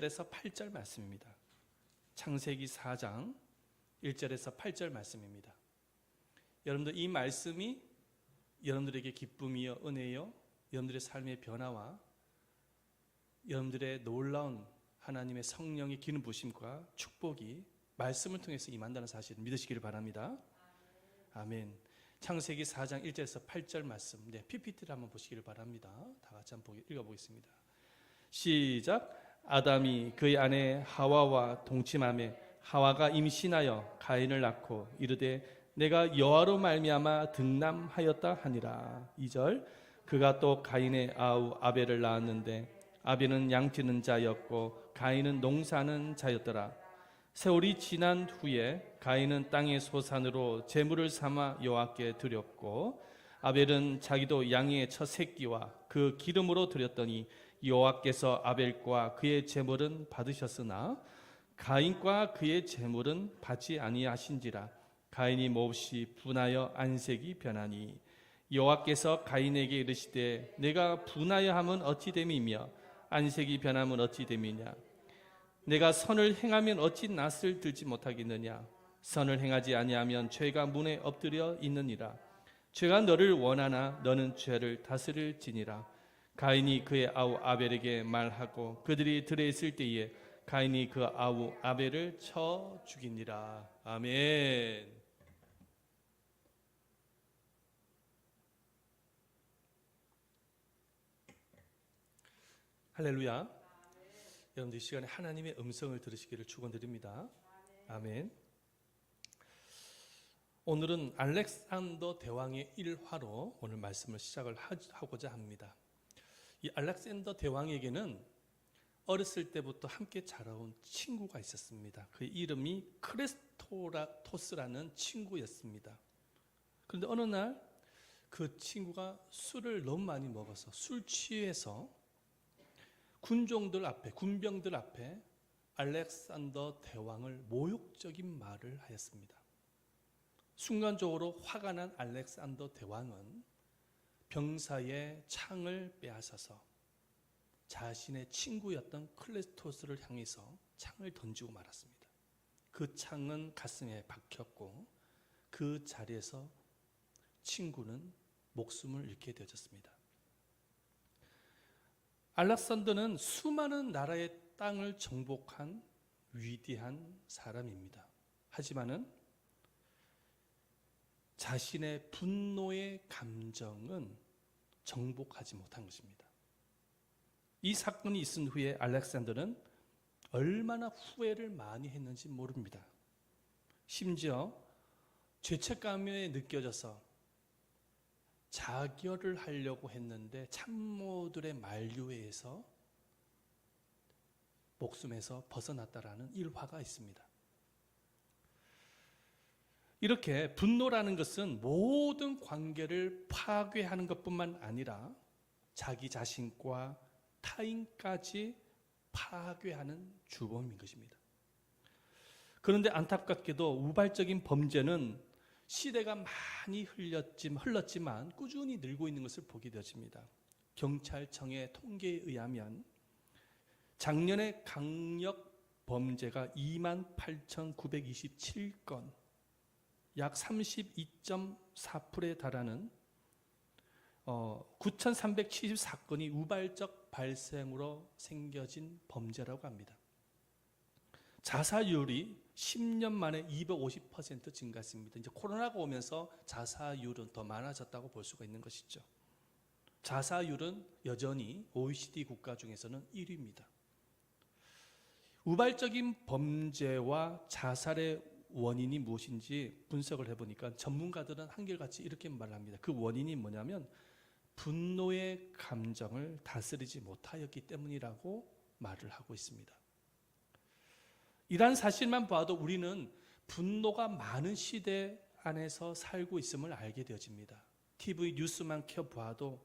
1절에서 8절 말씀입니다. 창세기 4장 1절에서 8절 말씀입니다. 여러분들 이 말씀이 여러분들에게 기쁨이요 은혜요 여러분들의 삶의 변화와 여러분들의 놀라운 하나님의 성령의 기름 부으심과 축복이 말씀을 통해서 임한다는 사실을 믿으시기를 바랍니다. 아멘. 창세기 4장 1절에서 8절 말씀, PPT를 한번 보시기를 바랍니다. 다 같이 한번 읽어보겠습니다. 시작. 아담이 그의 아내 하와와 동침하매 하와가 임신하여 가인을 낳고 이르되 내가 여호와로 말미암아 등남하였다 하니라. 2절. 그가 또 가인의 아우 아벨을 낳았는데 아벨은 양치는 자였고 가인은 농사하는 자였더라. 세월이 지난 후에 가인은 땅의 소산으로 제물을 삼아 여호와께 드렸고 아벨은 자기도 양의 첫 새끼와 그 기름으로 드렸더니 여호와께서 아벨과 그의 제물은 받으셨으나 가인과 그의 제물은 받지 아니하신지라. 가인이 몹시 분하여 안색이 변하니 여호와께서 가인에게 이르시되 내가 분하여 함은 어찌 됨이며 안색이 변함은 어찌 됨이냐. 내가 선을 행하면 어찌 낯을 들지 못하겠느냐. 선을 행하지 아니하면 죄가 문에 엎드려 있느니라. 죄가 너를 원하나 너는 죄를 다스릴지니라. 가인이 그의 아우 아벨에게 말하고 그들이 들에 있을 때에 가인이 그 아우 아벨을 쳐 죽이니라. 아멘. 할렐루야. 여러분들 이 시간에 하나님의 음성을 들으시기를 축원드립니다. 아멘. 오늘은 알렉산더 대왕의 일화로 오늘 말씀을 시작을 하고자 합니다. 이 알렉산더 대왕에게는 어렸을 때부터 함께 자라온 친구가 있었습니다. 그 이름이 크레스토라토스라는 친구였습니다. 그런데 어느 날 그 친구가 술을 너무 많이 먹어서 술 취해서 군병들 앞에 알렉산더 대왕을 모욕적인 말을 하였습니다. 순간적으로 화가 난 알렉산더 대왕은 병사의 창을 빼앗아서 자신의 친구였던 클레스토스를 향해서 창을 던지고 말았습니다. 그 창은 가슴에 박혔고 그 자리에서 친구는 목숨을 잃게 되어졌습니다. 알렉산더는 수많은 나라의 땅을 정복한 위대한 사람입니다. 하지만은 자신의 분노의 감정은 정복하지 못한 것입니다. 이 사건이 있은 후에 알렉산더는 얼마나 후회를 많이 했는지 모릅니다. 심지어 죄책감이 느껴져서 자결을 하려고 했는데 참모들의 만류에 의해서 목숨에서 벗어났다라는 일화가 있습니다. 이렇게 분노라는 것은 모든 관계를 파괴하는 것뿐만 아니라 자기 자신과 타인까지 파괴하는 주범인 것입니다. 그런데 안타깝게도 우발적인 범죄는 시대가 많이 흘렀지만 꾸준히 늘고 있는 것을 보게 되어집니다. 경찰청의 통계에 의하면 작년에 강력 범죄가 28,927건, 약 32.4%에 달하는 9,374건이 우발적 발생으로 생겨진 범죄라고 합니다. 자살률이 10년 만에 250% 증가했습니다. 이제 코로나가 오면서 자살률은 더 많아졌다고 볼 수가 있는 것이죠. 자살률은 여전히 OECD 국가 중에서는 1위입니다. 우발적인 범죄와 자살의 원인이 무엇인지 분석을 해보니까 전문가들은 한결같이 이렇게 말합니다. 그 원인이 뭐냐면 분노의 감정을 다스리지 못하였기 때문이라고 말을 하고 있습니다. 이러한 사실만 봐도 우리는 분노가 많은 시대 안에서 살고 있음을 알게 되어집니다. TV 뉴스만 켜봐도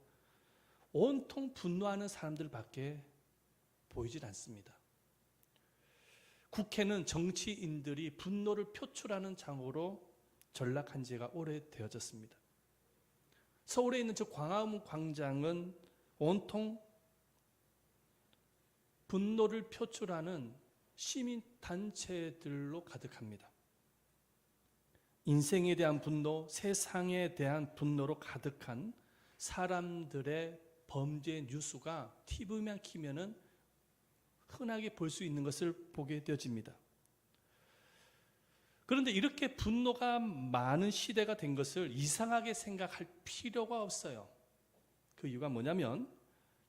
온통 분노하는 사람들밖에 보이질 않습니다. 국회는 정치인들이 분노를 표출하는 장으로 전락한 지가 오래되어졌습니다. 서울에 있는 저 광화문 광장은 온통 분노를 표출하는 시민 단체들로 가득합니다. 인생에 대한 분노, 세상에 대한 분노로 가득한 사람들의 범죄 뉴스가 TV만 키면은 흔하게 볼 수 있는 것을 보게 되어집니다. 그런데 이렇게 분노가 많은 시대가 된 것을 이상하게 생각할 필요가 없어요. 그 이유가 뭐냐면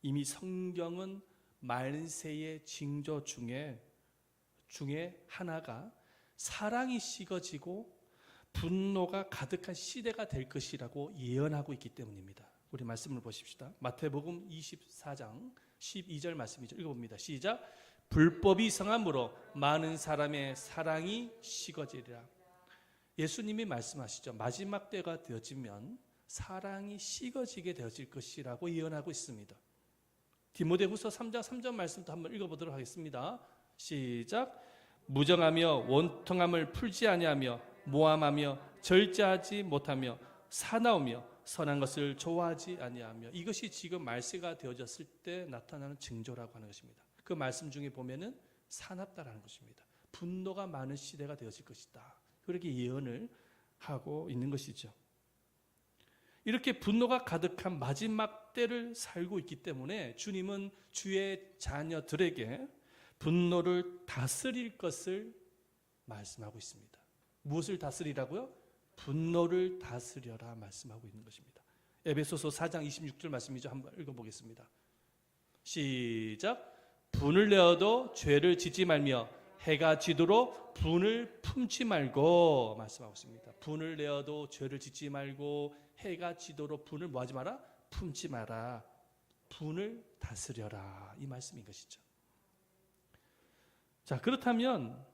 이미 성경은 말세의 징조 중에 하나가 사랑이 식어지고 분노가 가득한 시대가 될 것이라고 예언하고 있기 때문입니다. 우리 말씀을 보십시다. 마태복음 24장 12절 말씀이죠. 읽어봅니다. 시작. 불법이 성함으로 많은 사람의 사랑이 식어지리라. 예수님이 말씀하시죠. 마지막 때가 되어지면 사랑이 식어지게 되어질 것이라고 예언하고 있습니다. 디모데후서 3장 3절 말씀도 한번 읽어보도록 하겠습니다. 시작. 무정하며 원통함을 풀지 아니하며 모함하며 절제하지 못하며 사나우며 선한 것을 좋아하지 아니하며, 이것이 지금 말세가 되어졌을 때 나타나는 징조라고 하는 것입니다. 그 말씀 중에 보면은 사납다라는 것입니다. 분노가 많은 시대가 되어질 것이다. 그렇게 예언을 하고 있는 것이죠. 이렇게 분노가 가득한 마지막 때를 살고 있기 때문에 주님은 주의 자녀들에게 분노를 다스릴 것을 말씀하고 있습니다. 무엇을 다스리라고요? 분노를 다스려라 말씀하고 있는 것입니다. 에베소서 4장 26절 말씀이죠. 한번 읽어보겠습니다. 시작. 분을 내어도 죄를 짓지 말며 해가 지도록 분을 품지 말고 말씀하고 있습니다. 분을 내어도 죄를 짓지 말고 해가 지도록 분을 뭐하지 마라? 품지 마라. 분을 다스려라, 이 말씀인 것이죠. 자, 그렇다면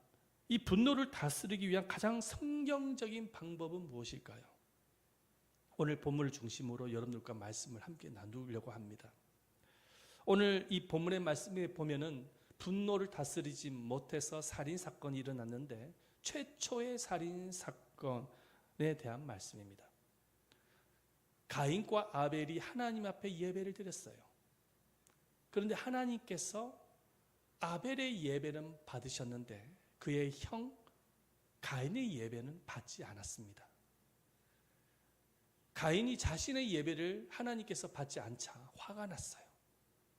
이 분노를 다스리기 위한 가장 성경적인 방법은 무엇일까요? 오늘 본문을 중심으로 여러분들과 말씀을 함께 나누려고 합니다. 오늘 이 본문의 말씀에 보면은 분노를 다스리지 못해서 살인사건이 일어났는데 최초의 살인사건에 대한 말씀입니다. 가인과 아벨이 하나님 앞에 예배를 드렸어요. 그런데 하나님께서 아벨의 예배는 받으셨는데 그의 형 가인의 예배는 받지 않았습니다. 가인이 자신의 예배를 하나님께서 받지 않자 화가 났어요.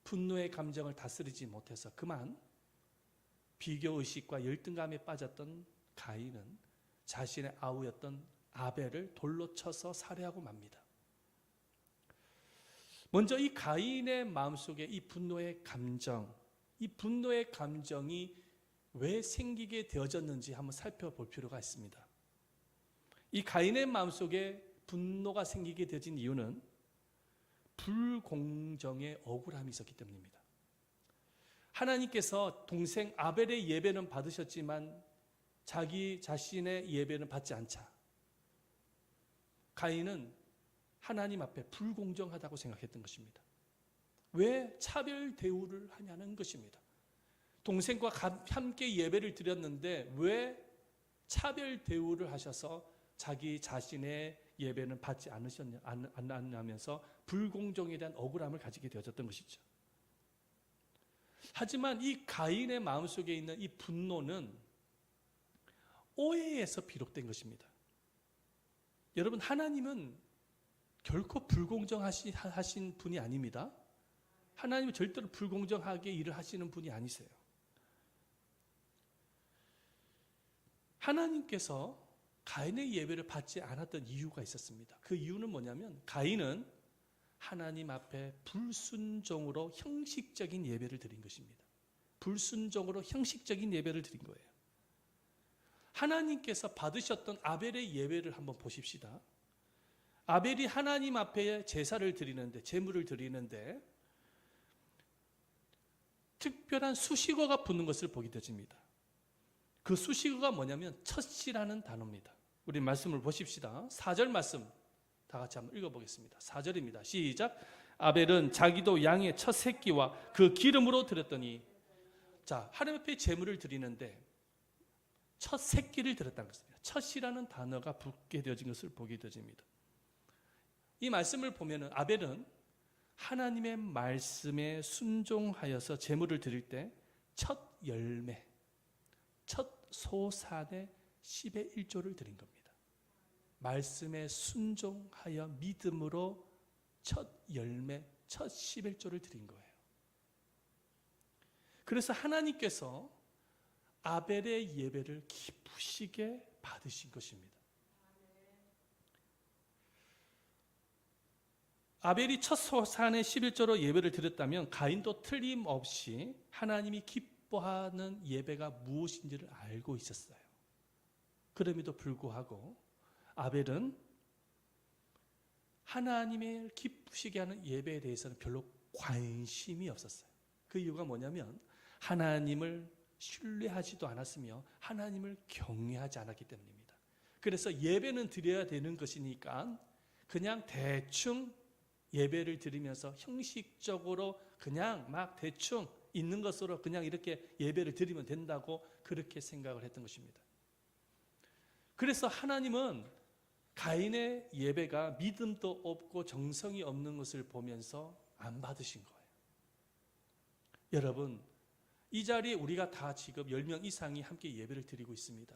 분노의 감정을 다스리지 못해서 그만 비교의식과 열등감에 빠졌던 가인은 자신의 아우였던 아벨을 돌로 쳐서 살해하고 맙니다. 먼저 이 가인의 마음속에 이 분노의 감정이 왜 생기게 되어졌는지 한번 살펴볼 필요가 있습니다. 이 가인의 마음속에 분노가 생기게 되어진 이유는 불공정의 억울함이 있었기 때문입니다. 하나님께서 동생 아벨의 예배는 받으셨지만 자기 자신의 예배는 받지 않자 가인은 하나님 앞에 불공정하다고 생각했던 것입니다. 왜 차별 대우를 하냐는 것입니다. 동생과 함께 예배를 드렸는데 왜 차별 대우를 하셔서 자기 자신의 예배는 받지 않으셨냐면서 불공정에 대한 억울함을 가지게 되어졌던 것이죠. 하지만 이 가인의 마음속에 있는 이 분노는 오해에서 비롯된 것입니다. 여러분, 하나님은 결코 불공정하신 분이 아닙니다. 하나님은 절대로 불공정하게 일을 하시는 분이 아니세요. 하나님께서 가인의 예배를 받지 않았던 이유가 있었습니다. 그 이유는 뭐냐면 가인은 하나님 앞에 불순종으로 형식적인 예배를 드린 것입니다. 불순종으로 형식적인 예배를 드린 거예요. 하나님께서 받으셨던 아벨의 예배를 한번 보십시다. 아벨이 하나님 앞에 제사를 드리는데, 제물을 드리는데 특별한 수식어가 붙는 것을 보게 되집니다. 그 수식어가 뭐냐면 첫시라는 단어입니다. 우리 말씀을 보십시다. 4절 말씀 다 같이 한번 읽어보겠습니다. 4절입니다. 시작. 아벨은 자기도 양의 첫 새끼와 그 기름으로 드렸더니, 자, 하나님 앞에 제물을 드리는데 첫 새끼를 드렸다는 것입니다. 첫이라는 단어가 붙게 되어진 것을 보게 되어집니다. 이 말씀을 보면은 아벨은 하나님의 말씀에 순종하여서 제물을 드릴 때 첫 열매, 첫 소산의 10의 1조를 드린 겁니다. 말씀에 순종하여 믿음으로 첫 열매, 첫 11조를 드린 거예요. 그래서 하나님께서 아벨의 예배를 기쁘시게 받으신 것입니다. 아벨이 첫 소산의 11조로 예배를 드렸다면 가인도 틀림없이 하나님이 기뻐하는 예배가 무엇인지를 알고 있었어요. 그럼에도 불구하고 아벨은 하나님의 기쁘시게 하는 예배에 대해서는 별로 관심이 없었어요. 그 이유가 뭐냐면 하나님을 신뢰하지도 않았으며 하나님을 경외하지 않았기 때문입니다. 그래서 예배는 드려야 되는 것이니까 그냥 대충 예배를 드리면서 형식적으로 그냥 막 대충 있는 것으로 그냥 이렇게 예배를 드리면 된다고 그렇게 생각을 했던 것입니다. 그래서 하나님은 가인의 예배가 믿음도 없고 정성이 없는 것을 보면서 안 받으신 거예요. 여러분, 이 자리에 우리가 다 지금 10명 이상이 함께 예배를 드리고 있습니다.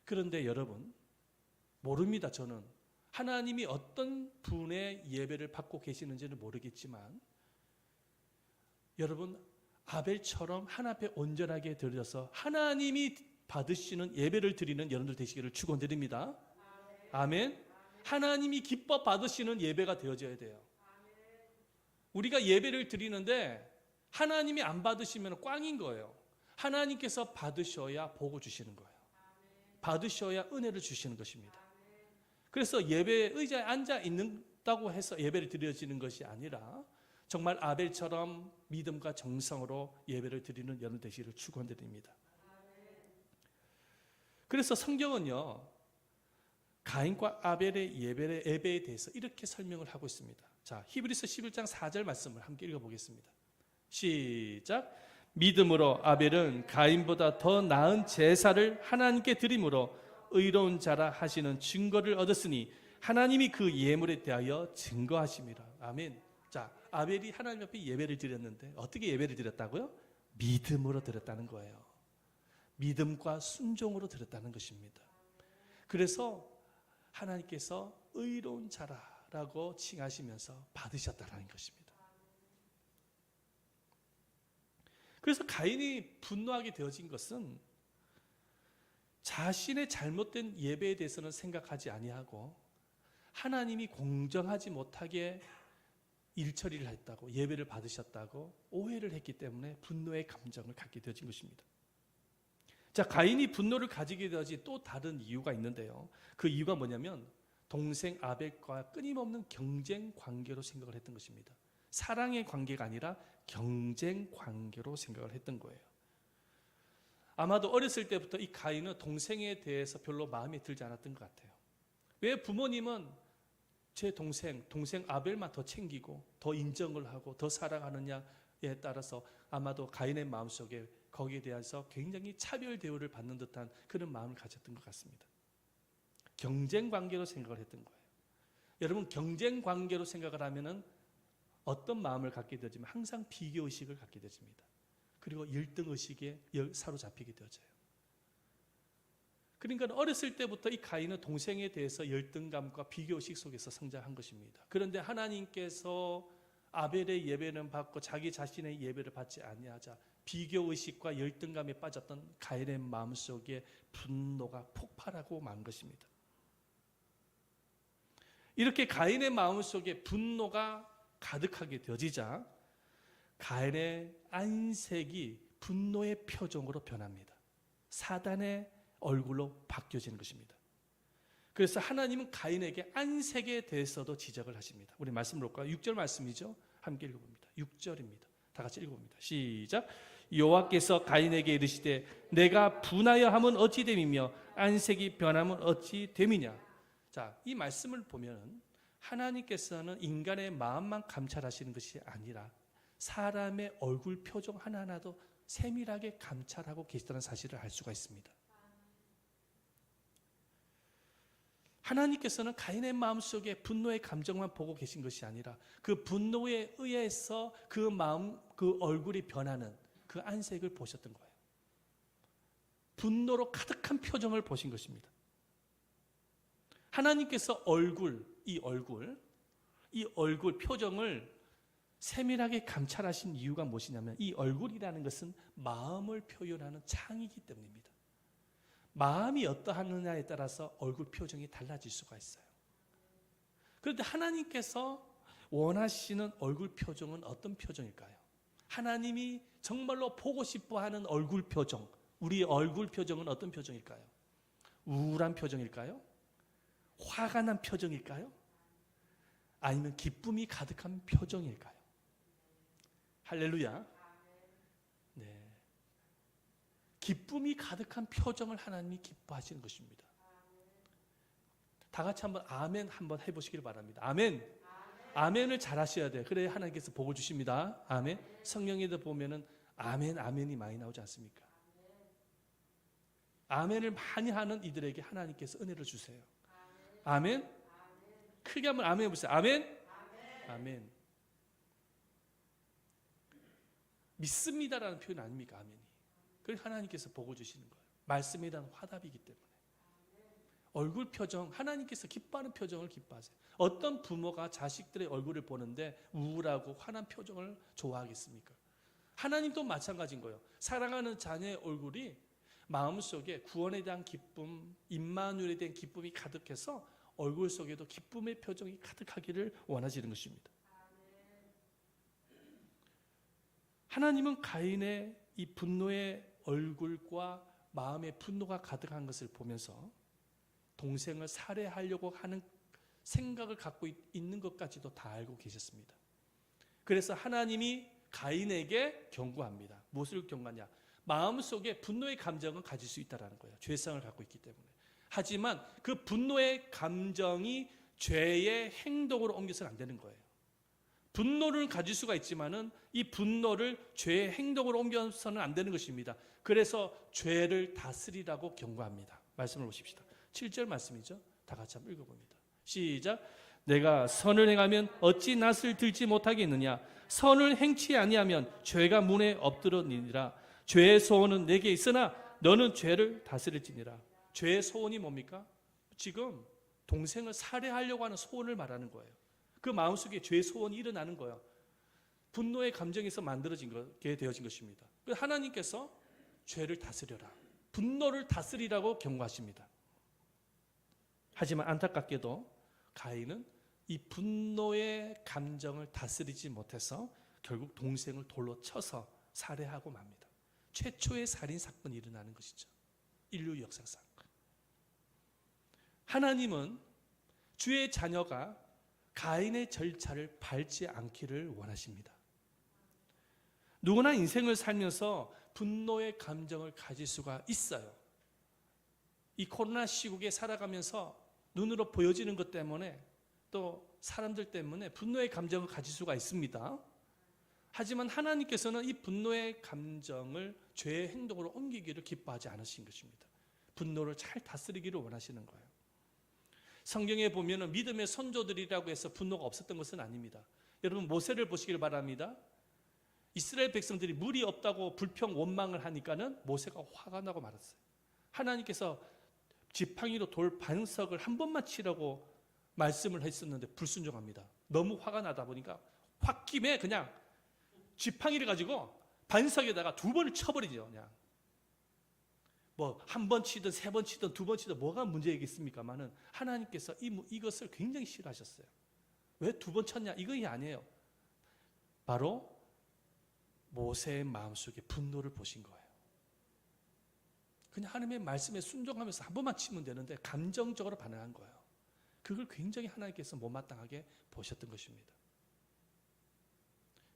그런데 여러분, 모릅니다. 저는 하나님이 어떤 분의 예배를 받고 계시는지는 모르겠지만 여러분, 아벨처럼 하나님 앞에 온전하게 드려서 하나님이 받으시는 예배를 드리는 여러분들 되시기를 축원드립니다. 아멘. 하나님이 기뻐 받으시는 예배가 되어져야 돼요. 우리가 예배를 드리는데 하나님이 안 받으시면 꽝인 거예요. 하나님께서 받으셔야 복을 주시는 거예요. 받으셔야 은혜를 주시는 것입니다. 그래서 예배 의자에 앉아 있는다고 해서 예배를 드려지는 것이 아니라 정말 아벨처럼 믿음과 정성으로 예배를 드리는 여러분 되시기를 축원드립니다. 그래서 성경은요, 가인과 아벨의 예배에 대해서 이렇게 설명을 하고 있습니다. 자, 히브리서 11장 4절 말씀을 함께 읽어보겠습니다. 시작. 믿음으로 아벨은 가인보다 더 나은 제사를 하나님께 드림으로 의로운 자라 하시는 증거를 얻었으니 하나님이 그 예물에 대하여 증거하심이라. 아멘. 자, 아벨이 하나님 앞에 예배를 드렸는데 어떻게 예배를 드렸다고요? 믿음으로 드렸다는 거예요. 믿음과 순종으로 드렸다는 것입니다. 그래서 하나님께서 의로운 자라라고 칭하시면서 받으셨다는 것입니다. 그래서 가인이 분노하게 되어진 것은 자신의 잘못된 예배에 대해서는 생각하지 아니하고 하나님이 공정하지 못하게 일처리를 했다고, 예배를 받으셨다고 오해를 했기 때문에 분노의 감정을 갖게 되어진 것입니다. 자, 가인이 분노를 가지게 되어진 또 다른 이유가 있는데요. 그 이유가 뭐냐면 동생 아벨과 끊임없는 경쟁 관계로 생각을 했던 것입니다. 사랑의 관계가 아니라 경쟁 관계로 생각을 했던 거예요. 아마도 어렸을 때부터 이 가인은 동생에 대해서 별로 마음에 들지 않았던 것 같아요. 왜 부모님은 제 동생 아벨만 더 챙기고 더 인정을 하고 더 사랑하느냐에 따라서 아마도 가인의 마음속에 거기에 대해서 굉장히 차별 대우를 받는 듯한 그런 마음을 가졌던 것 같습니다. 경쟁 관계로 생각을 했던 거예요. 여러분, 경쟁 관계로 생각을 하면은 어떤 마음을 갖게 되지만 항상 비교 의식을 갖게 되집니다. 그리고 열등 의식에 사로잡히게 되어져요. 그러니까 어렸을 때부터 이 가인은 동생에 대해서 열등감과 비교 의식 속에서 성장한 것입니다. 그런데 하나님께서 아벨의 예배는 받고 자기 자신의 예배를 받지 아니하자 비교 의식과 열등감에 빠졌던 가인의 마음속에 분노가 폭발하고 만 것입니다. 이렇게 가인의 마음속에 분노가 가득하게 되어지자 가인의 안색이 분노의 표정으로 변합니다. 사단의 얼굴로 바뀌어지는 것입니다. 그래서 하나님은 가인에게 안색에 대해서도 지적을 하십니다. 우리 말씀 볼까요? 6절 말씀이죠. 함께 읽어봅니다. 6절입니다. 다 같이 읽어봅니다. 시작. 여호와께서 가인에게 이르시되 내가 분하여 함은 어찌 됨이며 안색이 변함은 어찌 됨이냐. 자, 이 말씀을 보면 하나님께서는 인간의 마음만 감찰하시는 것이 아니라 사람의 얼굴 표정 하나하나도 세밀하게 감찰하고 계시다는 사실을 알 수가 있습니다. 하나님께서는 가인의 마음속에 분노의 감정만 보고 계신 것이 아니라 그 분노에 의해서 그 마음, 그 얼굴이 변하는 그 그 안색을 보셨던 거예요. 분노로 가득한 표정을 보신 것입니다. 하나님께서 이 얼굴 표정을 세밀하게 감찰하신 이유가 무엇이냐면 이 얼굴이라는 것은 마음을 표현하는 창이기 때문입니다. 마음이 어떠하느냐에 따라서 얼굴 표정이 달라질 수가 있어요. 그런데 하나님께서 원하시는 얼굴 표정은 어떤 표정일까요? 하나님이 정말로 보고 싶어하는 얼굴 표정, 우리의 얼굴 표정은 어떤 표정일까요? 우울한 표정일까요? 화가 난 표정일까요? 아니면 기쁨이 가득한 표정일까요? 할렐루야. 네. 기쁨이 가득한 표정을 하나님이 기뻐하시는 것입니다. 다 같이 한번 아멘 한번 해보시길 바랍니다. 아멘. 아멘을 잘 하셔야 돼요. 그래야 하나님께서 복을 주십니다. 아멘. 성경에도 보면은 아멘, 아멘이 많이 나오지 않습니까? 아멘을 많이 하는 이들에게 하나님께서 은혜를 주세요. 아멘. 크게 한번 아멘 해보세요. 아멘. 아멘. 믿습니다라는 표현 아닙니까? 아멘이. 그래서 하나님께서 복을 주시는 거예요. 말씀이란 화답이기 때문에. 얼굴 표정, 하나님께서 기뻐하는 표정을 기뻐하세요. 어떤 부모가 자식들의 얼굴을 보는데 우울하고 화난 표정을 좋아하겠습니까? 하나님도 마찬가지인 거예요. 사랑하는 자녀의 얼굴이 마음속에 구원에 대한 기쁨, 임마누엘에 대한 기쁨이 가득해서 얼굴 속에도 기쁨의 표정이 가득하기를 원하시는 것입니다. 하나님은 가인의 이 분노의 얼굴과 마음의 분노가 가득한 것을 보면서 동생을 살해하려고 하는 생각을 갖고 있는 것까지도 다 알고 계셨습니다. 그래서 하나님이 가인에게 경고합니다. 무엇을 경고하냐? 마음속에 분노의 감정은 가질 수 있다는 거예요. 죄성을 갖고 있기 때문에. 하지만 그 분노의 감정이 죄의 행동으로 옮겨서는 안 되는 거예요. 분노를 가질 수가 있지만은 이 분노를 죄의 행동으로 옮겨서는 안 되는 것입니다. 그래서 죄를 다스리라고 경고합니다. 말씀을 보십시다. 7절 말씀이죠. 다 같이 한번 읽어봅니다. 시작. 내가 선을 행하면 어찌 낯을 들지 못하겠느냐? 선을 행치 아니하면 죄가 문에 엎드러니니라. 죄의 소원은 내게 있으나 너는 죄를 다스릴지니라. 죄의 소원이 뭡니까? 지금 동생을 살해하려고 하는 소원을 말하는 거예요. 그 마음속에 죄의 소원이 일어나는 거예요. 분노의 감정에서 만들어지게 되어진 것입니다. 하나님께서 죄를 다스려라. 분노를 다스리라고 경고하십니다. 하지만 안타깝게도 가인은 이 분노의 감정을 다스리지 못해서 결국 동생을 돌로 쳐서 살해하고 맙니다. 최초의 살인 사건이 일어나는 것이죠. 인류 역사상. 하나님은 주의 자녀가 가인의 절차를 밟지 않기를 원하십니다. 누구나 인생을 살면서 분노의 감정을 가질 수가 있어요. 이 코로나 시국에 살아가면서 눈으로 보여지는 것 때문에 또 사람들 때문에 분노의 감정을 가질 수가 있습니다. 하지만 하나님께서는 이 분노의 감정을 죄의 행동으로 옮기기를 기뻐하지 않으신 것입니다. 분노를 잘 다스리기를 원하시는 거예요. 성경에 보면 믿음의 선조들이라고 해서 분노가 없었던 것은 아닙니다. 여러분 모세를 보시길 바랍니다. 이스라엘 백성들이 물이 없다고 불평 원망을 하니까는 모세가 화가 나고 말았어요. 하나님께서 지팡이로 돌 반석을 한 번만 치라고 말씀을 했었는데 불순종합니다. 너무 화가 나다 보니까 홧김에 그냥 지팡이를 가지고 반석에다가 2번을 쳐버리죠. 그냥 뭐 한 번 치든 3번 치든 2번 치든 뭐가 문제이겠습니까만은 하나님께서 이것을 굉장히 싫어하셨어요. 왜 2번 쳤냐? 이것이 아니에요. 바로 모세의 마음속에 분노를 보신 거예요. 그냥 하나님의 말씀에 순종하면서 한 번만 치면 되는데 감정적으로 반응한 거예요. 그걸 굉장히 하나님께서 못마땅하게 보셨던 것입니다.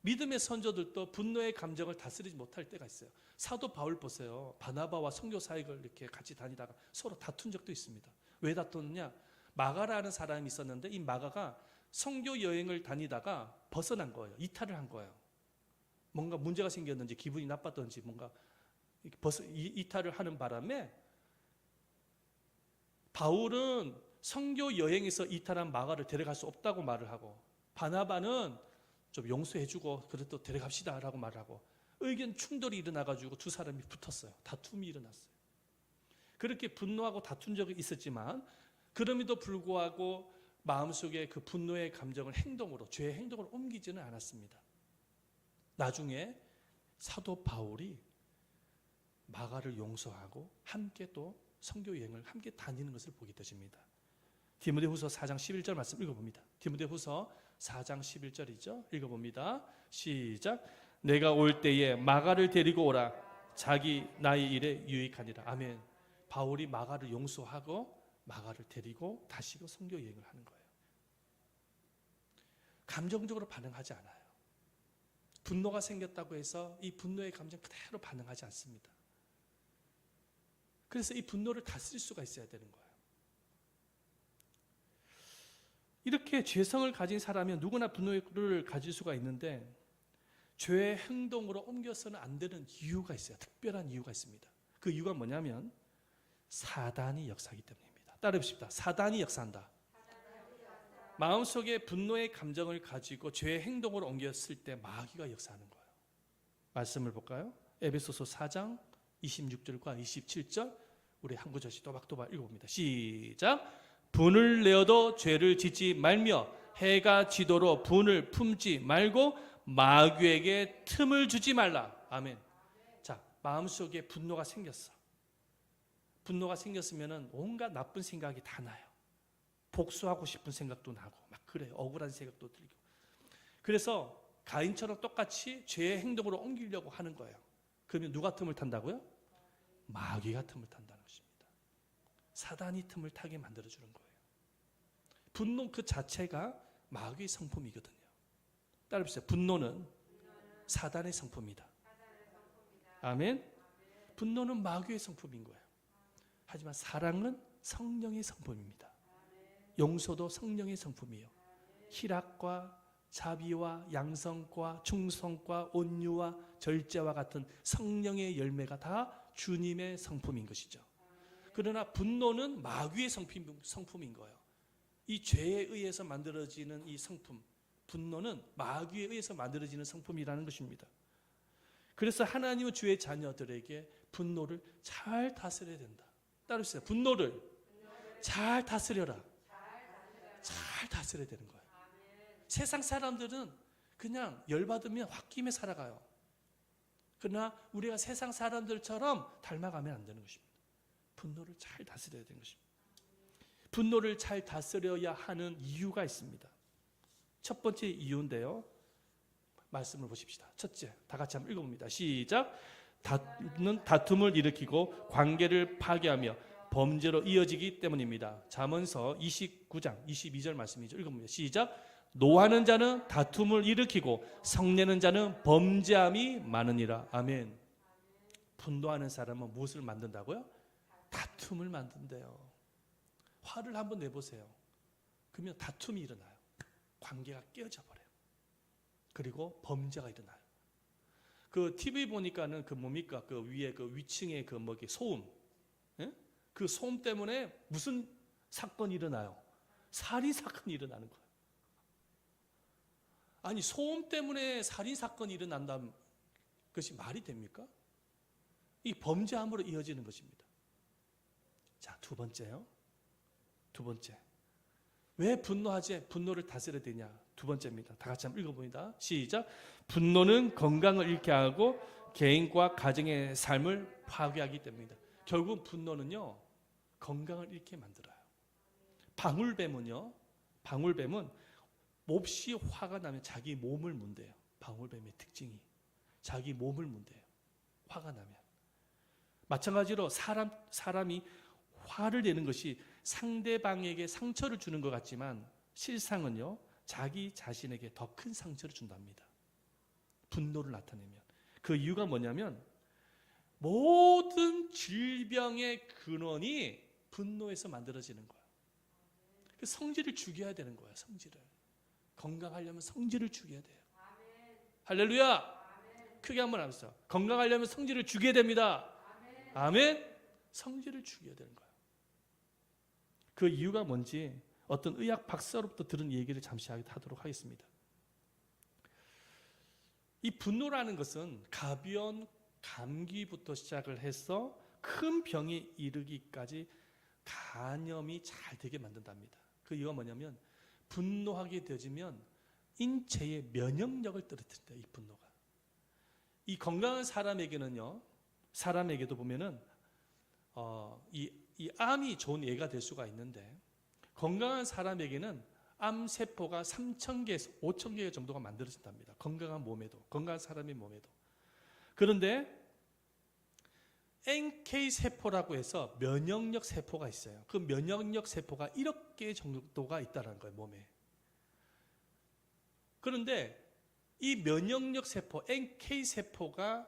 믿음의 선조들도 분노의 감정을 다스리지 못할 때가 있어요. 사도 바울 보세요. 바나바와 선교 사역을 이렇게 같이 다니다가 서로 다툰 적도 있습니다. 왜 다투느냐? 마가라는 사람이 있었는데 이 마가가 선교 여행을 다니다가 벗어난 거예요. 이탈을 한 거예요. 뭔가 문제가 생겼는지 기분이 나빴던지 뭔가 이탈을 하는 바람에 바울은 선교 여행에서 이탈한 마가를 데려갈 수 없다고 말을 하고 바나바는 좀 용서해주고 그래도 데려갑시다라고 말하고 의견 충돌이 일어나가지고 두 사람이 붙었어요. 다툼이 일어났어요. 그렇게 분노하고 다툰 적이 있었지만 그럼에도 불구하고 마음속에 그 분노의 감정을 행동으로, 죄의 행동으로 옮기지는 않았습니다. 나중에 사도 바울이 마가를 용서하고 함께 또 선교 여행을 함께 다니는 것을 보게 되십니다. 디모데후서 4장 11절 말씀 읽어봅니다. 디모데후서 4장 11절이죠. 읽어봅니다. 시작. 내가 올 때에 마가를 데리고 오라. 자기 나의 일에 유익하니라. 아멘. 바울이 마가를 용서하고 마가를 데리고 다시 그 선교 여행을 하는 거예요. 감정적으로 반응하지 않아요. 분노가 생겼다고 해서 이 분노의 감정 그대로 반응하지 않습니다. 그래서 이 분노를 다스릴 수가 있어야 되는 거예요. 이렇게 죄성을 가진 사람이면 누구나 분노를 가질 수가 있는데 죄의 행동으로 옮겨서는 안 되는 이유가 있어요. 특별한 이유가 있습니다. 그 이유가 뭐냐면 사단이 역사하기 때문입니다. 따라해봅시다. 사단이 역사한다. 마음속에 분노의 감정을 가지고 죄의 행동으로 옮겼을 때 마귀가 역사하는 거예요. 말씀을 볼까요? 에베소서 4장 26절과 27절 우리 한 구절씩 또박또박 읽어봅니다. 시작. 분을 내어도 죄를 짓지 말며 해가 지도록 분을 품지 말고 마귀에게 틈을 주지 말라. 아멘. 자, 마음속에 분노가 생겼어. 분노가 생겼으면 온갖 나쁜 생각이 다 나요. 복수하고 싶은 생각도 나고 막 그래요. 억울한 생각도 들고. 그래서 가인처럼 똑같이 죄의 행동으로 옮기려고 하는 거예요. 그러면 누가 틈을 탄다고요? 마귀가 틈을 탄다는 것입니다. 사단이 틈을 타게 만들어주는 거예요. 분노 그 자체가 마귀의 성품이거든요. 따라해보세요. 분노는 사단의 성품이다. 아멘. 분노는 마귀의 성품인 거예요. 하지만 사랑은 성령의 성품입니다. 용서도 성령의 성품이에요. 희락과 자비와 양성과 충성과 온유와 절제와 같은 성령의 열매가 다 주님의 성품인 것이죠. 그러나 분노는 마귀의 성품인 거예요. 이 죄에 의해서 만들어지는 이 성품, 분노는 마귀에 의해서 만들어지는 성품이라는 것입니다. 그래서 하나님은 주의 자녀들에게 분노를 잘 다스려야 된다. 따르세요. 분노를 잘 다스려라. 잘 다스려야 되는 거예요. 세상 사람들은 그냥 열받으면 홧김에 살아가요. 그러나 우리가 세상 사람들처럼 닮아가면 안 되는 것입니다. 분노를 잘 다스려야 되는 것입니다. 분노를 잘 다스려야 하는 이유가 있습니다. 첫 번째 이유인데요. 말씀을 보십시다. 첫째, 다 같이 한번 읽어봅니다. 시작. 다툼을 일으키고 관계를 파괴하며 범죄로 이어지기 때문입니다. 잠언서 29장 22절 말씀이죠. 읽어봅니다. 시작. 노하는 자는 다툼을 일으키고 성내는 자는 범죄함이 많으니라. 아멘. 분노하는 사람은 무엇을 만든다고요? 다툼을 만든대요. 화를 한번 내보세요. 그러면 다툼이 일어나요. 관계가 깨어져 버려요. 그리고 범죄가 일어나요. 그 TV 보니까는 그 뭡니까? 그 위에 그 위층에 그 뭐기 소음. 예? 그 소음 때문에 무슨 사건이 일어나요? 살인 사건이 일어나는 거예요. 아니 소음 때문에 살인 사건이 일어난다는 것이 말이 됩니까? 이 범죄함으로 이어지는 것입니다. 자, 두 번째요. 두 번째. 왜 분노하지? 분노를 다스려야 되냐? 두 번째입니다. 다 같이 한번 읽어봅니다. 시작. 분노는 건강을 잃게 하고 개인과 가정의 삶을 파괴하기 때문입니다. 결국 분노는요, 건강을 잃게 만들어요. 방울뱀은요, 방울뱀은 몹시 화가 나면 자기 몸을 문대요. 방울뱀의 특징이 자기 몸을 문대요. 화가 나면. 마찬가지로 사람이 화를 내는 것이 상대방에게 상처를 주는 것 같지만 실상은요, 자기 자신에게 더 큰 상처를 준답니다. 분노를 나타내면. 그 이유가 뭐냐면 모든 질병의 근원이 분노에서 만들어지는 거예요. 성질을 죽여야 되는 거예요. 성질을. 건강하려면 성질을 죽여야 돼요. 할렐루야. 크게 한번 하면서 건강하려면 성질을 죽여야 됩니다. 아멘. 성질을 죽여야 되는 거예요. 그 이유가 뭔지 어떤 의학 박사로부터 들은 얘기를 잠시 하도록 하겠습니다. 이 분노라는 것은 가벼운 감기부터 시작을 해서 큰 병에 이르기까지 간염이 잘 되게 만든답니다. 그 이유가 뭐냐면 분노하게 되어지면 인체의 면역력을 떨어뜨린다. 이 분노가. 이 건강한 사람에게는요, 사람에게도 보면은 이 암이 좋은 예가 될 수가 있는데, 건강한 사람에게는 암세포가 3,000개에서 5,000개 정도가 만들어진답니다. 건강한 몸에도, 건강한 사람의 몸에도. 그런데 NK세포라고 해서 면역력 세포가 있어요. 그 면역력 세포가 1억 개 정도가 있다는 거예요, 몸에. 그런데 이 면역력 세포, NK세포가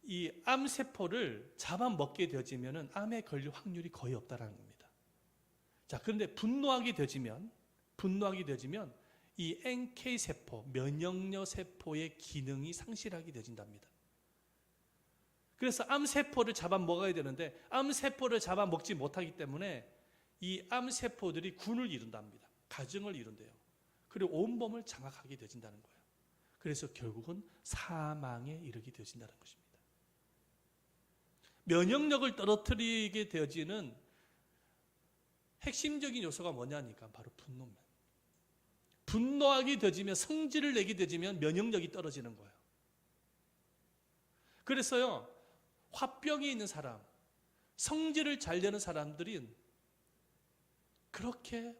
이 암세포를 잡아먹게 되어지면 암에 걸릴 확률이 거의 없다는 겁니다. 자, 그런데 분노하게 되어지면 이 NK세포, 면역력 세포의 기능이 상실하게 되어진답니다. 그래서 암세포를 잡아먹어야 되는데 암세포를 잡아먹지 못하기 때문에 이 암세포들이 군을 이룬답니다. 가정을 이룬대요. 그리고 온몸을 장악하게 되어진다는 거예요. 그래서 결국은 사망에 이르게 되어진다는 것입니다. 면역력을 떨어뜨리게 되어지는 핵심적인 요소가 뭐냐니까 바로 분노입니다. 분노하게 되어지면, 성질을 내게 되어지면 면역력이 떨어지는 거예요. 그래서요, 화병이 있는 사람, 성질을 잘 내는 사람들은 그렇게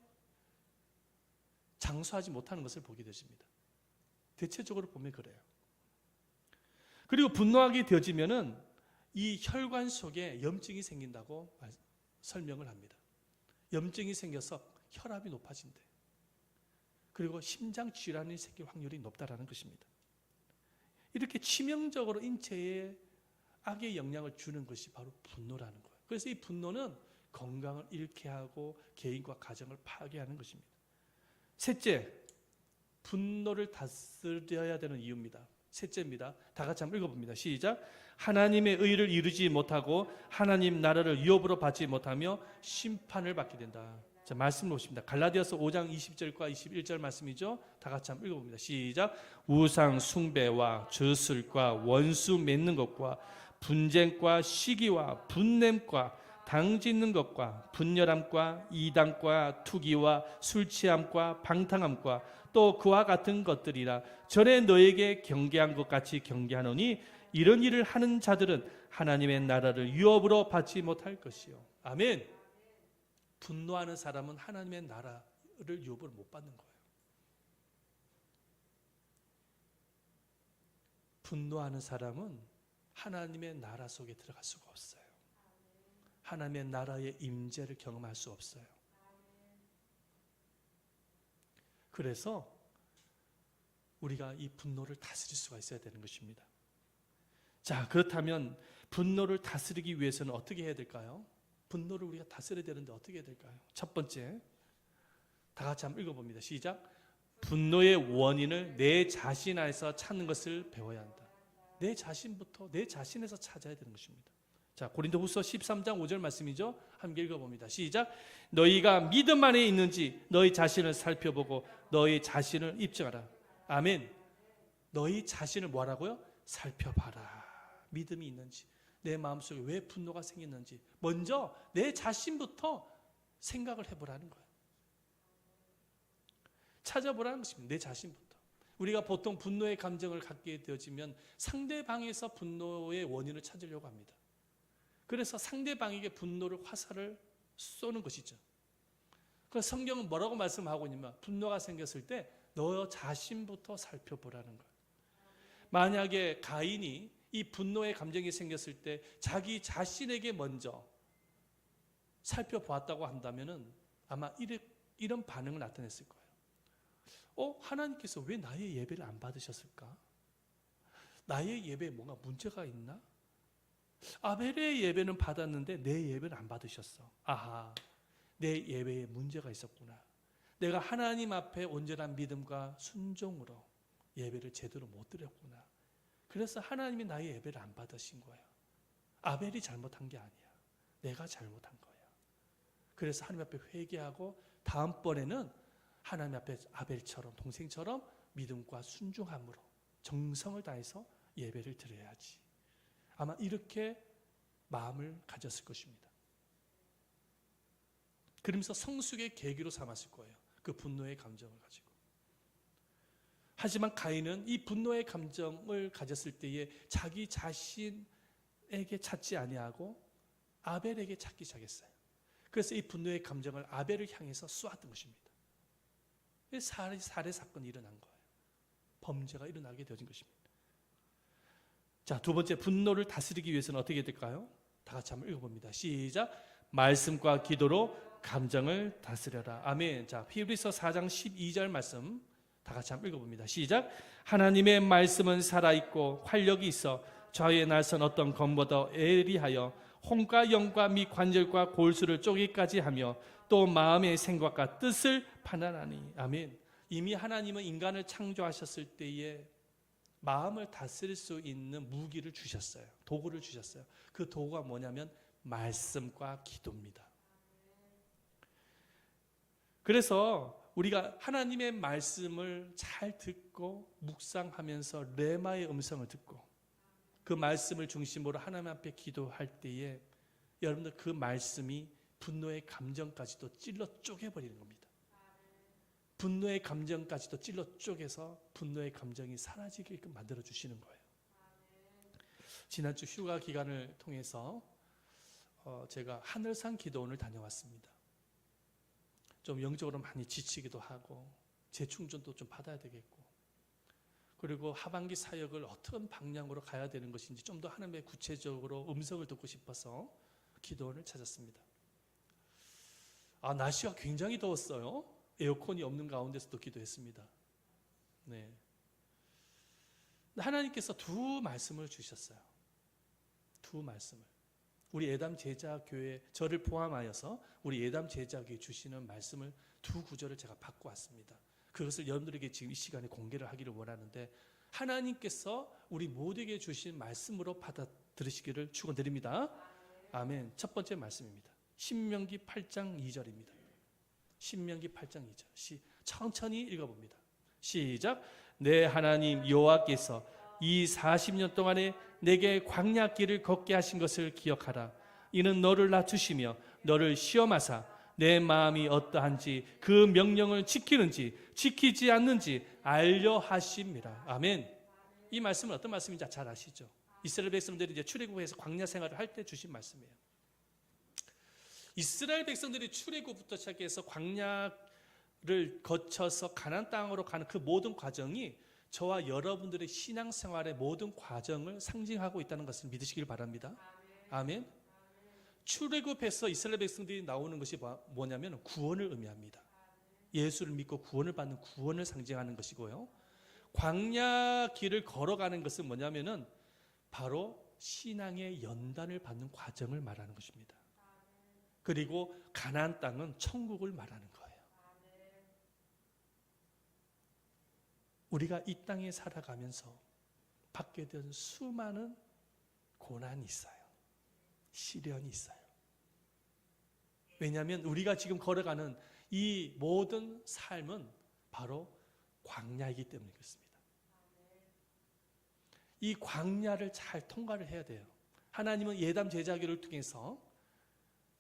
장수하지 못하는 것을 보게 되십니다. 대체적으로 보면 그래요. 그리고 분노하게 되어지면은 이 혈관 속에 염증이 생긴다고 설명을 합니다. 염증이 생겨서 혈압이 높아진대. 그리고 심장 질환이 생길 확률이 높다라는 것입니다. 이렇게 치명적으로 인체에 악의 영향을 주는 것이 바로 분노라는 거예요. 그래서 이 분노는 건강을 잃게 하고 개인과 가정을 파괴하는 것입니다. 셋째, 분노를 다스려야 되는 이유입니다. 셋째입니다. 다 같이 한번 읽어봅니다. 시작. 하나님의 의를 이루지 못하고 하나님 나라를 유업으로 받지 못하며 심판을 받게 된다. 자, 말씀 보십니다. 갈라디아서 5장 20절과 21절 말씀이죠. 다 같이 한번 읽어봅니다. 시작. 우상 숭배와 저술과 원수 맺는 것과 분쟁과 시기와 분냄과 당짓는 것과 분열함과 이단과 투기와 술취함과 방탕함과 또 그와 같은 것들이라. 전에 너에게 경계한 것 같이 경계하노니 이런 일을 하는 자들은 하나님의 나라를 유업으로 받지 못할 것이요. 아멘. 분노하는 사람은 하나님의 나라를 유업으로 못 받는 거예요. 분노하는 사람은 하나님의 나라 속에 들어갈 수가 없어요. 하나님의 나라의 임재를 경험할 수 없어요. 그래서 우리가 이 분노를 다스릴 수가 있어야 되는 것입니다. 자, 그렇다면 분노를 다스리기 위해서는 어떻게 해야 될까요? 분노를 우리가 다스려야 되는데 어떻게 해야 될까요? 첫 번째, 다 같이 한번 읽어봅니다. 시작. 분노의 원인을 내 자신 안에서 찾는 것을 배워야 한다. 내 자신부터, 내 자신에서 찾아야 되는 것입니다. 자, 고린도후서 13장 5절 말씀이죠. 함께 읽어봅니다. 시작. 너희가 믿음 안에 있는지 너희 자신을 살펴보고 너희 자신을 입증하라. 아멘. 너희 자신을 뭐하라고요? 살펴봐라. 믿음이 있는지, 내 마음속에 왜 분노가 생겼는지 먼저 내 자신부터 생각을 해보라는 거예요. 찾아보라는 것입니다. 내 자신부터. 우리가 보통 분노의 감정을 갖게 되어지면 상대방에서 분노의 원인을 찾으려고 합니다. 그래서 상대방에게 분노를 화살을 쏘는 것이죠. 그래서 성경은 뭐라고 말씀하고 있냐면 분노가 생겼을 때 너 자신부터 살펴보라는 거예요. 만약에 가인이 이 분노의 감정이 생겼을 때 자기 자신에게 먼저 살펴보았다고 한다면 아마 이런 반응을 나타냈을 거예요. 하나님께서 왜 나의 예배를 안 받으셨을까? 나의 예배에 뭔가 문제가 있나? 아벨의 예배는 받았는데 내 예배는 안 받으셨어. 아하, 내 예배에 문제가 있었구나. 내가 하나님 앞에 온전한 믿음과 순종으로 예배를 제대로 못 드렸구나. 그래서 하나님이 나의 예배를 안 받으신 거야. 아벨이 잘못한 게 아니야. 내가 잘못한 거야. 그래서 하나님 앞에 회개하고 다음번에는 하나님 앞에 아벨처럼, 동생처럼 믿음과 순종함으로 정성을 다해서 예배를 드려야지. 아마 이렇게 마음을 가졌을 것입니다. 그러면서 성숙의 계기로 삼았을 거예요. 그 분노의 감정을 가지고. 하지만 가인은 이 분노의 감정을 가졌을 때에 자기 자신에게 찾지 아니하고 아벨에게 찾기 시작했어요. 그래서 이 분노의 감정을 아벨을 향해서 쏘았던 것입니다. 살해 사건이 일어난 거예요. 범죄가 일어나게 되어진 것입니다. 자, 두 번째, 분노를 다스리기 위해서는 어떻게 될까요? 다 같이 한번 읽어봅니다. 시작. 말씀과 기도로 감정을 다스려라. 아멘. 자, 히브리서 4장 12절 말씀 다 같이 한번 읽어봅니다. 시작. 하나님의 말씀은 살아있고 활력이 있어 좌우에 날선 어떤 검보다 예리하여 혼과 영과 및 관절과 골수를 쪼개기까지 하며 또 마음의 생각과 뜻을 판단하니. 아멘. 이미 하나님은 인간을 창조하셨을 때에 마음을 다스릴 수 있는 무기를 주셨어요. 도구를 주셨어요. 그 도구가 뭐냐면 말씀과 기도입니다. 그래서 우리가 하나님의 말씀을 잘 듣고 묵상하면서 레마의 음성을 듣고 그 말씀을 중심으로 하나님 앞에 기도할 때에 여러분들 그 말씀이 분노의 감정까지도 찔러 쪼개버리는 겁니다. 분노의 감정까지도 찔러 쪼개서 분노의 감정이 사라지게끔 만들어주시는 거예요. 지난주 휴가 기간을 통해서 제가 하늘산 기도원을 다녀왔습니다. 좀 영적으로 많이 지치기도 하고 재충전도 좀 받아야 되겠고 그리고 하반기 사역을 어떤 방향으로 가야 되는 것인지 좀 더 하나님의 구체적으로 음성을 듣고 싶어서 기도원을 찾았습니다. 날씨가 굉장히 더웠어요. 에어컨이 없는 가운데서도 기도했습니다. 네. 하나님께서 두 말씀을 주셨어요. 두 말씀을. 우리 예담 제자교회 저를 포함하여서 우리 예담 제자교회 주시는 말씀을 두 구절을 제가 받고 왔습니다. 그것을 여러분들에게 지금 이 시간에 공개를 하기를 원하는데 하나님께서 우리 모두에게 주신 말씀으로 받아들이시기를 축원드립니다. 아멘. 첫 번째 말씀입니다. 신명기 8장 2절입니다. 신명기 8장 2절. 천천히 읽어봅니다. 시작. 내 하나님 여호와께서 이 40년 동안에 내게 광야길을 걷게 하신 것을 기억하라. 이는 너를 낮추시며 너를 시험하사 내 마음이 어떠한지 그 명령을 지키는지 지키지 않는지 알려 하심이라. 아멘. 이 말씀은 어떤 말씀인지 잘 아시죠? 이스라엘 백성들이 이제 출애굽에서 광야 생활을 할 때 주신 말씀이에요. 이스라엘 백성들이 출애굽부터 시작해서 광야를 거쳐서 가나안 땅으로 가는 그 모든 과정이 저와 여러분들의 신앙생활의 모든 과정을 상징하고 있다는 것을 믿으시길 바랍니다. 아멘. 출애굽해서 이스라엘 백성들이 나오는 것이 뭐냐면 구원을 의미합니다. 예수를 믿고 구원을 받는 구원을 상징하는 것이고요. 광야 길을 걸어가는 것은 뭐냐면은 바로 신앙의 연단을 받는 과정을 말하는 것입니다. 그리고 가나안 땅은 천국을 말하는 거예요. 우리가 이 땅에 살아가면서 받게 된 수많은 고난이 있어요. 시련이 있어요. 왜냐하면 우리가 지금 걸어가는 이 모든 삶은 바로 광야이기 때문에 그렇습니다. 이 광야를 잘 통과를 해야 돼요. 하나님은 예담 제자교를 통해서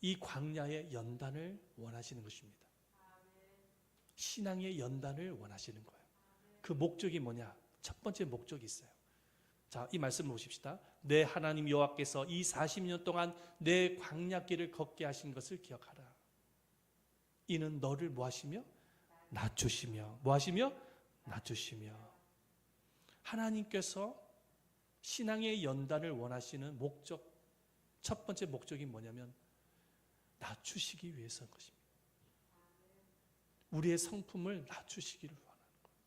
이 광야의 연단을 원하시는 것입니다. 신앙의 연단을 원하시는 거예요. 그 목적이 뭐냐? 첫 번째 목적이 있어요. 자, 이 말씀 보십시다. 내 하나님 여호와께서 이 40년 동안 내 광야길을 걷게 하신 것을 기억하라. 이는 너를 뭐하시며? 낮추시며. 뭐하시며? 낮추시며. 하나님께서 신앙의 연단을 원하시는 목적, 첫 번째 목적이 뭐냐면 낮추시기 위해서인 것입니다. 우리의 성품을 낮추시기를 원하는 거예요.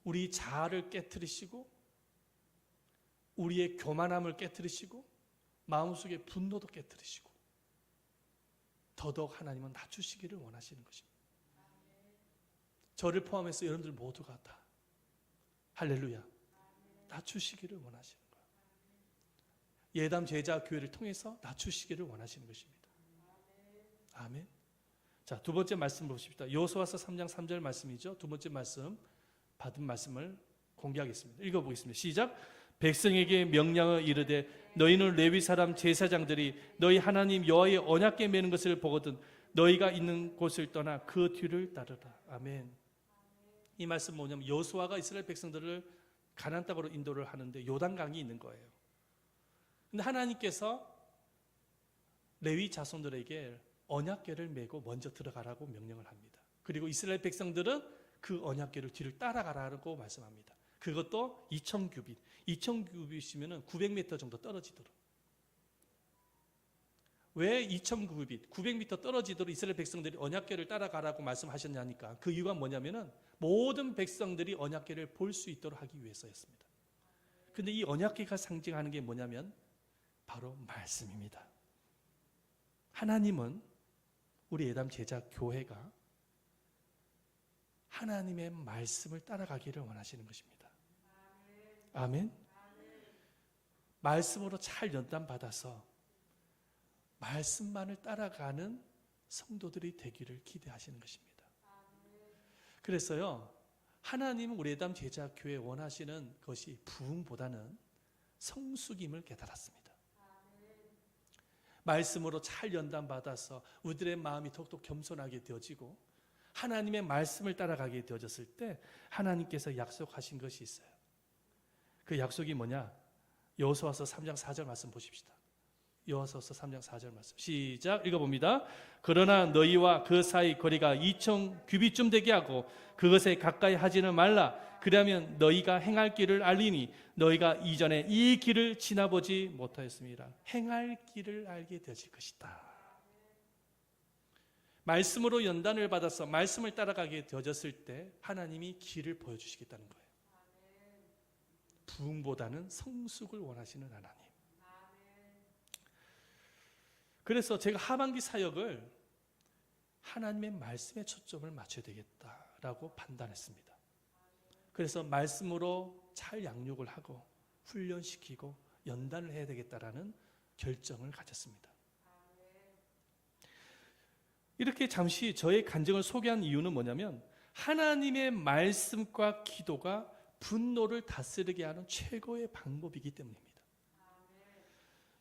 우리 자아를 깨트리시고 우리의 교만함을 깨트리시고 마음속의 분노도 깨트리시고 더더욱 하나님은 낮추시기를 원하시는 것입니다. 저를 포함해서 여러분들 모두가 다 할렐루야 낮추시기를 원하시는 거예요. 예담 제자 교회를 통해서 낮추시기를 원하시는 것입니다. 아멘. 자, 두 번째 말씀 보십시다. 여호수아서 3장 3절 말씀이죠. 두 번째 말씀 받은 말씀을 공개하겠습니다. 읽어보겠습니다. 시작. 백성에게 명령을 이르되 너희는 레위 사람 제사장들이 너희 하나님 여호와의 언약궤 매는 것을 보거든 너희가 있는 곳을 떠나 그 뒤를 따르라. 아멘. 이 말씀 뭐냐면 여호수아가 이스라엘 백성들을 가나안 땅으로 인도를 하는데 요단강이 있는 거예요. 근데 하나님께서 레위 자손들에게 언약궤를 메고 먼저 들어가라고 명령을 합니다. 그리고 이스라엘 백성들은 그 언약궤를 뒤를 따라가라고 말씀합니다. 그것도 2000규빗, 2000규빗이면 900m 정도 떨어지도록. 왜 2000규빗, 900m 떨어지도록 이스라엘 백성들이 언약궤를 따라가라고 말씀하셨냐니까 그 이유가 뭐냐면은 모든 백성들이 언약궤를 볼 수 있도록 하기 위해서였습니다. 근데 이 언약궤가 상징하는 게 뭐냐면 바로 말씀입니다. 하나님은 우리 예담 제자 교회가 하나님의 말씀을 따라가기를 원하시는 것입니다. 아멘. 말씀으로 잘 연단받아서 말씀만을 따라가는 성도들이 되기를 기대하시는 것입니다. 그래서요, 하나님은 우리 예담 제자 교회 원하시는 것이 부흥보다는 성숙임을 깨달았습니다. 말씀으로 잘 연단받아서 우리들의 마음이 더욱더 겸손하게 되어지고 하나님의 말씀을 따라가게 되어졌을 때 하나님께서 약속하신 것이 있어요. 그 약속이 뭐냐? 여호수아서 3장 4절 말씀 보십시다. 여호수아서 3장 4절 말씀 시작 읽어봅니다. 그러나 너희와 그 사이 거리가 2000규빗쯤 되게 하고 그것에 가까이 하지는 말라. 그러면 너희가 행할 길을 알리니 너희가 이전에 이 길을 지나보지 못하였습니다. 행할 길을 알게 되실 것이다. 말씀으로 연단을 받아서 말씀을 따라가게 되어졌을 때 하나님이 길을 보여주시겠다는 거예요. 부흥보다는 성숙을 원하시는 하나님. 그래서 제가 하반기 사역을 하나님의 말씀에 초점을 맞춰야 되겠다라고 판단했습니다. 그래서 말씀으로 잘 양육을 하고 훈련시키고 연단을 해야 되겠다라는 결정을 가졌습니다. 이렇게 잠시 저의 간증을 소개한 이유는 뭐냐면 하나님의 말씀과 기도가 분노를 다스리게 하는 최고의 방법이기 때문입니다.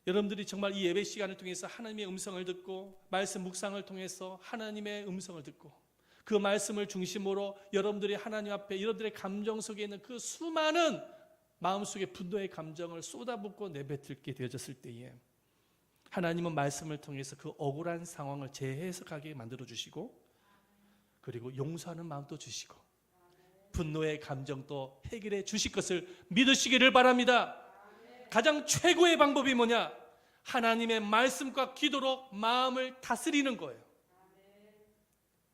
여러분들이 정말 이 예배 시간을 통해서 하나님의 음성을 듣고 말씀 묵상을 통해서 하나님의 음성을 듣고 그 말씀을 중심으로 여러분들이 하나님 앞에 여러분들의 감정 속에 있는 그 수많은 마음속의 분노의 감정을 쏟아붓고 내뱉게 되어졌을 때에 하나님은 말씀을 통해서 그 억울한 상황을 재해석하게 만들어주시고 그리고 용서하는 마음도 주시고 분노의 감정도 해결해 주실 것을 믿으시기를 바랍니다. 가장 최고의 방법이 뭐냐? 하나님의 말씀과 기도로 마음을 다스리는 거예요.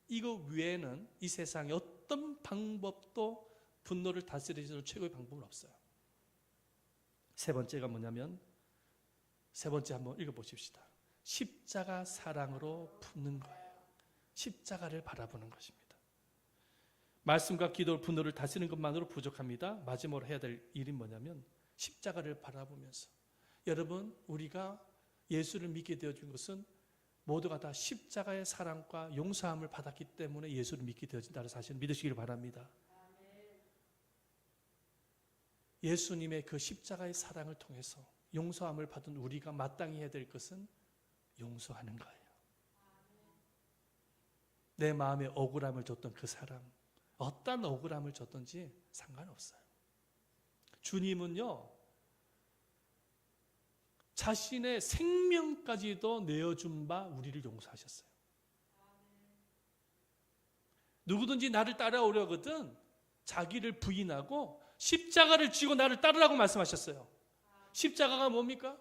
이거 외에는 이 세상에 어떤 방법도 분노를 다스리는 최고의 방법은 없어요. 세 번째가 뭐냐면 세 번째 한번 읽어보십시다. 십자가 사랑으로 품는 거예요. 십자가를 바라보는 것입니다. 말씀과 기도, 분노를 다스리는 것만으로 부족합니다. 마지막으로 해야 될 일이 뭐냐면 십자가를 바라보면서 여러분 우리가 예수를 믿게 되어준 것은 모두가 다 십자가의 사랑과 용서함을 받았기 때문에 예수를 믿게 되어진다는 사실을 믿으시기를 바랍니다. 예수님의 그 십자가의 사랑을 통해서 용서함을 받은 우리가 마땅히 해야 될 것은 용서하는 거예요. 내 마음에 억울함을 줬던 그 사람 어떤 억울함을 줬든지 상관없어요. 주님은요 자신의 생명까지도 내어준 바 우리를 용서하셨어요. 누구든지 나를 따라오려거든 자기를 부인하고 십자가를 쥐고 나를 따르라고 말씀하셨어요. 십자가가 뭡니까?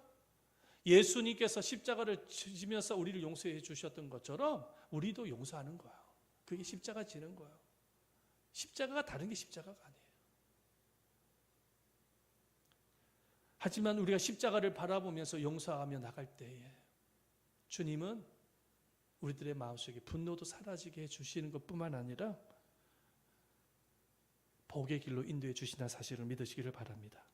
예수님께서 십자가를 지면서 우리를 용서해 주셨던 것처럼 우리도 용서하는 거예요. 그게 십자가 지는 거예요. 십자가가 다른 게 십자가가 아니에요. 하지만 우리가 십자가를 바라보면서 용서하며 나갈 때에 주님은 우리들의 마음속에 분노도 사라지게 해주시는 것뿐만 아니라 복의 길로 인도해 주신다는 사실을 믿으시기를 바랍니다.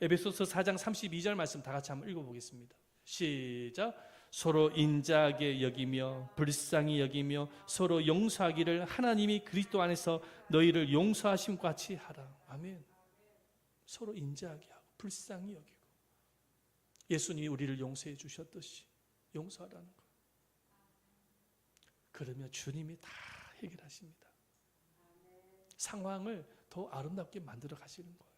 에베소서 4장 32절 말씀 다 같이 한번 읽어보겠습니다. 시작. 서로 인자하게 여기며 불쌍히 여기며 서로 용서하기를 하나님이 그리스도 안에서 너희를 용서하심과 같이 하라. 아멘. 서로 인자하게 하고 불쌍히 여기고 예수님이 우리를 용서해 주셨듯이 용서하라는 거예요. 그러면 주님이 다 해결하십니다. 상황을 더 아름답게 만들어 가시는 거예요.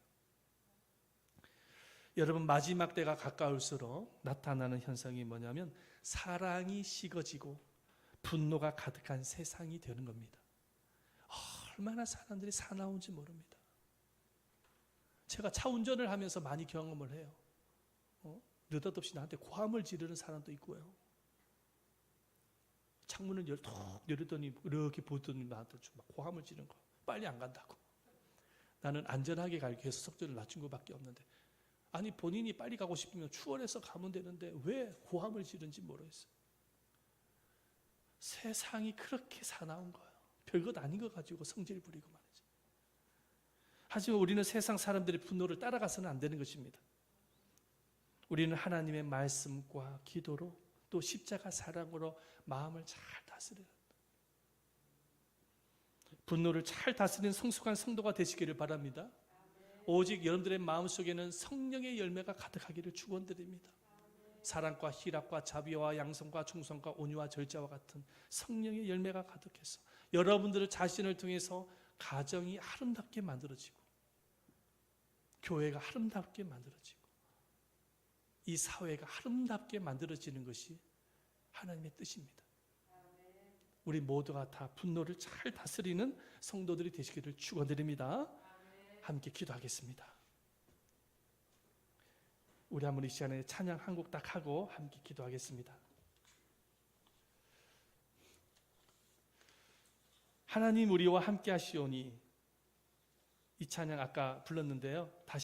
여러분, 마지막 때가 가까울수록 나타나는 현상이 뭐냐면 사랑이 식어지고 분노가 가득한 세상이 되는 겁니다. 얼마나 사람들이 사나운지 모릅니다. 제가 차 운전을 하면서 많이 경험을 해요. 느닷없이 나한테 고함을 지르는 사람도 있고요. 창문을 톡 열더니 이렇게 보더니 나한테 막 고함을 지르는 거. 빨리 안 간다고. 나는 안전하게 가기 위해서 속도를 낮춘 것밖에 없는데, 아니 본인이 빨리 가고 싶으면 추월해서 가면 되는데 왜 고함을 지른지 모르겠어요. 세상이 그렇게 사나운 거예요. 별것 아닌 거 가지고 성질 부리고 말이죠. 하지만 우리는 세상 사람들의 분노를 따라가서는 안 되는 것입니다. 우리는 하나님의 말씀과 기도로 또 십자가 사랑으로 마음을 잘 다스려야 합니다. 분노를 잘 다스리는 성숙한 성도가 되시기를 바랍니다. 오직 여러분들의 마음속에는 성령의 열매가 가득하기를 축원드립니다. 사랑과 희락과 자비와 양성과 충성과 온유와 절제와 같은 성령의 열매가 가득해서 여러분들 자신을 통해서 가정이 아름답게 만들어지고 교회가 아름답게 만들어지고 이 사회가 아름답게 만들어지는 것이 하나님의 뜻입니다. 우리 모두가 다 분노를 잘 다스리는 성도들이 되시기를 축원드립니다. 함께 기도하겠습니다. 우리 한번 이 시간에 찬양 한 곡 딱 하고 함께 기도하겠습니다. 하나님 우리와 함께 하시오니, 이 찬양 아까 불렀는데요. 다시